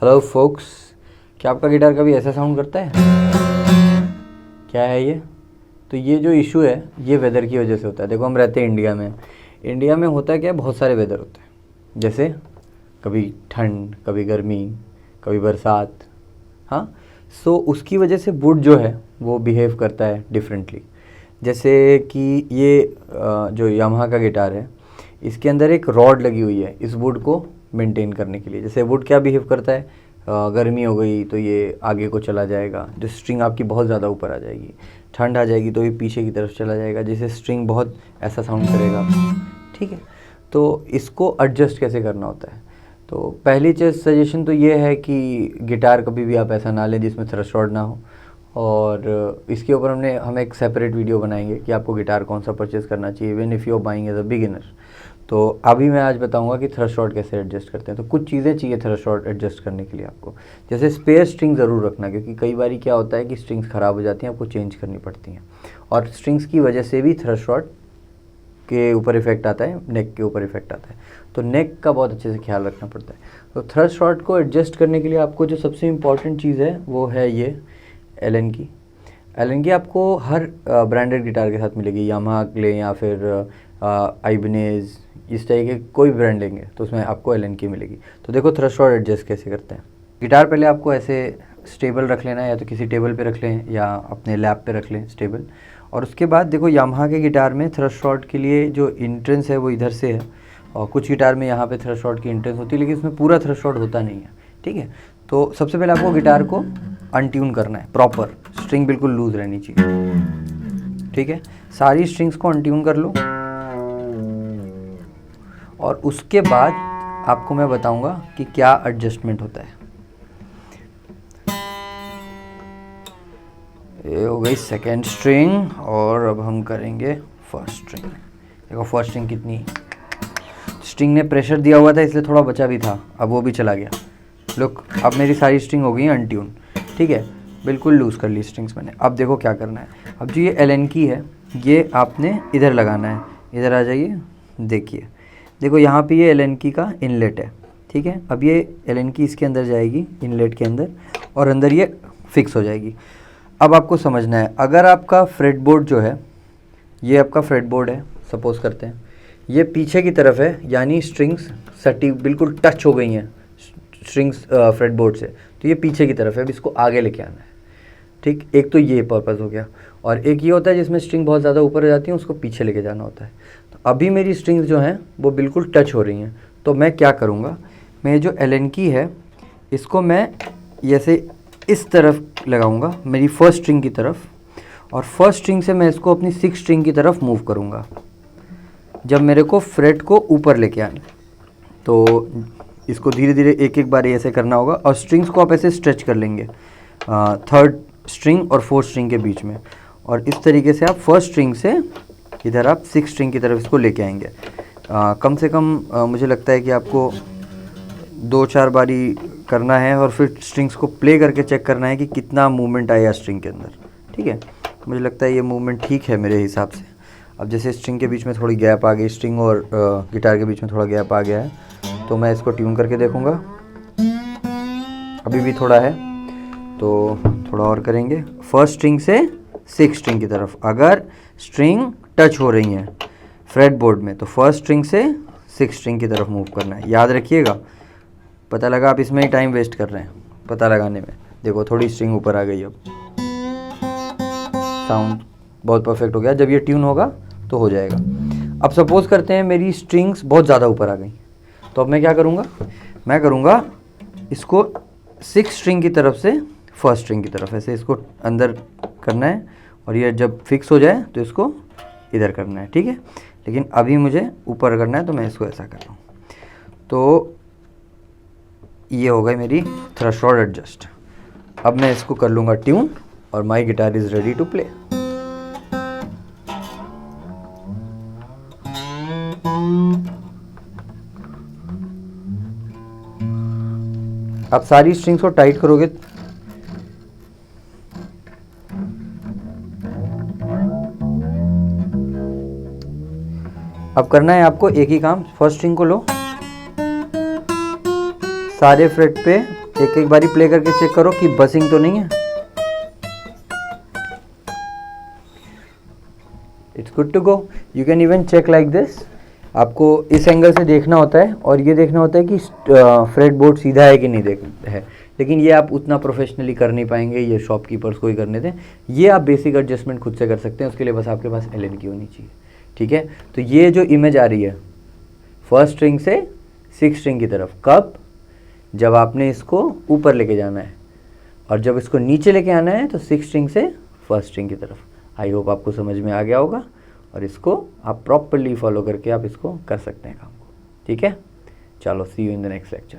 Hello focus, क्या आपका guitar कभी ऐसा साउंड करता है? क्या है ये? तो ये जो इशू है ये वेदर की वजह से होता है। देखो, हम रहते हैं इंडिया में। इंडिया में होता है क्या, बहुत सारे वेदर होते हैं। जैसे कभी ठंड, कभी गर्मी, कभी बरसात। हाँ, सो उसकी वजह से वुड जो है वो बिहेव करता है डिफरेंटली। जैसे कि ये जो यामाहा का गिटार है, इसके अंदर एक रॉड लगी हुई है इस वुड को मेंटेन करने के लिए। जैसे वुड क्या बिहेव करता है, गर्मी हो गई तो ये आगे को चला जाएगा, जो स्ट्रिंग आपकी बहुत ज़्यादा ऊपर आ जाएगी। ठंड आ जाएगी तो ये पीछे की तरफ चला जाएगा, जैसे स्ट्रिंग बहुत ऐसा साउंड करेगा। ठीक है, तो इसको एडजस्ट कैसे करना होता है? तो पहली चीज़ सजेशन तो ये है कि गिटार कभी भी आप ऐसा ना लें जिसमें थ्रस्ट रॉड ना हो। और इसके ऊपर हम एक सेपरेट वीडियो बनाएंगे कि आपको गिटार कौन सा परचेज़ करना चाहिए when if you are buying as a beginner. तो अभी मैं आज बताऊंगा कि थ्रस्ट रॉड कैसे एडजस्ट करते हैं। तो कुछ चीज़ें चाहिए थ्रस्ट रॉड एडजस्ट करने के लिए आपको। जैसे स्पेयर स्ट्रिंग ज़रूर रखना, क्योंकि कई बार क्या होता है कि स्ट्रिंग्स ख़राब हो जाती हैं, आपको चेंज करनी पड़ती हैं। और स्ट्रिंग्स की वजह से भी थ्रस्ट रॉड के ऊपर इफेक्ट आता है, नेक के ऊपर इफेक्ट आता है। तो नेक का बहुत अच्छे से ख्याल रखना पड़ता है। तो थ्रस्ट रॉड को एडजस्ट करने के लिए आपको जो सबसे इम्पॉर्टेंट चीज़ है वो है ये एलन की। एलन की आपको हर ब्रांडेड गिटार के साथ मिलेगी। यामाहा ले या फिर आइबनेज, इस टाइप के कोई ब्रांड लेंगे तो उसमें आपको एलन की मिलेगी। तो देखो थ्रस्ट रॉड एडजस्ट कैसे करते हैं। गिटार पहले आपको ऐसे स्टेबल रख लेना है, या तो किसी टेबल पे रख लें या अपने लैप पे रख लें स्टेबल। और उसके बाद देखो, यामाहा के गिटार में थ्रस्ट रॉड के लिए जो इंट्रेंस है वो इधर से है, और कुछ गिटार में यहाँ पे थ्रस्ट रॉड की इंट्रेंस होती है, लेकिन इसमें पूरा थ्रस्ट रॉड होता नहीं है। ठीक है, तो सबसे पहले आपको गिटार को अनट्यून करना है प्रॉपर। स्ट्रिंग बिल्कुल लूज रहनी चाहिए। ठीक है, सारी स्ट्रिंग्स को अनट्यून कर लो, और उसके बाद आपको मैं बताऊंगा कि क्या एडजस्टमेंट होता है। ये हो गई सेकेंड स्ट्रिंग, और अब हम करेंगे फर्स्ट स्ट्रिंग। देखो फर्स्ट स्ट्रिंग कितनी, स्ट्रिंग ने प्रेशर दिया हुआ था इसलिए थोड़ा बचा भी था, अब वो भी चला गया। लुक, अब मेरी सारी स्ट्रिंग हो गई अनट्यून। ठीक है, बिल्कुल लूज़ कर ली स्ट्रिंग्स मैंने। अब देखो क्या करना है। अब जो ये एलन की है ये आपने इधर लगाना है। इधर आ जाइए, देखिए, देखो यहाँ पे ये एलन की का इनलेट है। ठीक है, अब ये एलन की इसके अंदर जाएगी, इनलेट के अंदर, और अंदर ये फिक्स हो जाएगी। अब आपको समझना है, अगर आपका फ्रेट बोर्ड जो है, ये आपका फ्रेट बोर्ड है सपोज करते हैं, ये पीछे की तरफ है, यानी स्ट्रिंग्स सटी बिल्कुल टच हो गई हैं स्ट्रिंग्स फ्रेट बोर्ड से, तो ये पीछे की तरफ है। अब इसको आगे लेके आना है। ठीक, एक तो ये पर्पज़ हो गया, और एक ये होता है जिसमें स्ट्रिंग बहुत ज़्यादा ऊपर हो जाती है, उसको पीछे लेके जाना होता है। तो अभी मेरी स्ट्रिंग्स जो हैं वो बिल्कुल टच हो रही हैं, तो मैं क्या करूँगा, मैं जो एलन की है इसको मैं ऐसे इस तरफ लगाऊंगा, मेरी फर्स्ट स्ट्रिंग की तरफ, और फर्स्ट स्ट्रिंग से मैं इसको अपनी सिक्स स्ट्रिंग की तरफ मूव करूँगा जब मेरे को फ्रेट को ऊपर लेके आना। तो इसको धीरे धीरे एक एक बार ऐसे करना होगा, और स्ट्रिंग्स को आप ऐसे स्ट्रेच कर लेंगे थर्ड स्ट्रिंग और फोर्थ स्ट्रिंग के बीच में, और इस तरीके से आप फर्स्ट स्ट्रिंग से इधर आप सिक्स स्ट्रिंग की तरफ इसको लेके आएंगे। कम से कम मुझे लगता है कि आपको 2-4 बारी करना है, और फिर स्ट्रिंग्स को प्ले करके चेक करना है कि कितना मूवमेंट आया स्ट्रिंग के अंदर। ठीक है, मुझे लगता है ये मूवमेंट ठीक है मेरे हिसाब से। अब जैसे स्ट्रिंग के बीच में थोड़ी गैप आ गई, स्ट्रिंग और गिटार के बीच में थोड़ा गैप आ गया है, तो मैं इसको ट्यून करके देखूँगा। अभी भी थोड़ा है, तो थोड़ा और करेंगे। फर्स्ट स्ट्रिंग से सिक्स स्ट्रिंग की तरफ, अगर स्ट्रिंग टच हो रही हैं फ्रेट बोर्ड में, तो फर्स्ट स्ट्रिंग से सिक्स स्ट्रिंग की तरफ मूव करना है। याद रखिएगा, पता लगा आप इसमें ही टाइम वेस्ट कर रहे हैं पता लगाने में। देखो थोड़ी स्ट्रिंग ऊपर आ गई, अब साउंड बहुत परफेक्ट हो गया। जब ये ट्यून होगा तो हो जाएगा। अब सपोज करते हैं मेरी स्ट्रिंग्स बहुत ज़्यादा ऊपर आ गई, तो अब मैं क्या करूँगा, मैं करूँगा इसको सिक्स स्ट्रिंग की तरफ से फर्स्ट स्ट्रिंग की तरफ ऐसे इसको अंदर करना है, और ये जब फिक्स हो जाए तो इसको इधर करना है। ठीक है, लेकिन अभी मुझे ऊपर करना है, तो मैं इसको ऐसा कर रहा हूँ। तो ये हो गई मेरी थ्रस्ट रॉड एडजस्ट। अब मैं इसको कर लूँगा ट्यून, और my guitar is ready to play. आप सारी स्ट्रिंग्स को टाइट करोगे, अब करना है आपको एक ही काम। फर्स्ट स्ट्रिंग को लो, सारे फ्रेट पे एक एक बारी प्ले करके चेक करो कि बसिंग तो नहीं है। It's good to go. You can even check like this. आपको इस एंगल से देखना होता है और ये देखना होता है कि फ्रेट बोर्ड सीधा है कि नहीं देख है, लेकिन ये आप उतना प्रोफेशनली कर नहीं पाएंगे, ये शॉपकीपर्स को ही करने दें। ये आप बेसिक एडजस्टमेंट खुद से कर सकते हैं, उसके लिए बस आपके पास एलन की होनी चाहिए। ठीक है, तो ये जो इमेज आ रही है फर्स्ट स्ट्रिंग से सिक्स स्ट्रिंग की तरफ, कब? जब आपने इसको ऊपर लेके जाना है, और जब इसको नीचे लेके आना है तो सिक्स स्ट्रिंग से फर्स्ट स्ट्रिंग की तरफ। आई होप आपको समझ में आ गया होगा, और इसको आप प्रॉपरली फॉलो करके आप इसको कर सकते हैं काम को। ठीक है, चलो see you in the next lecture.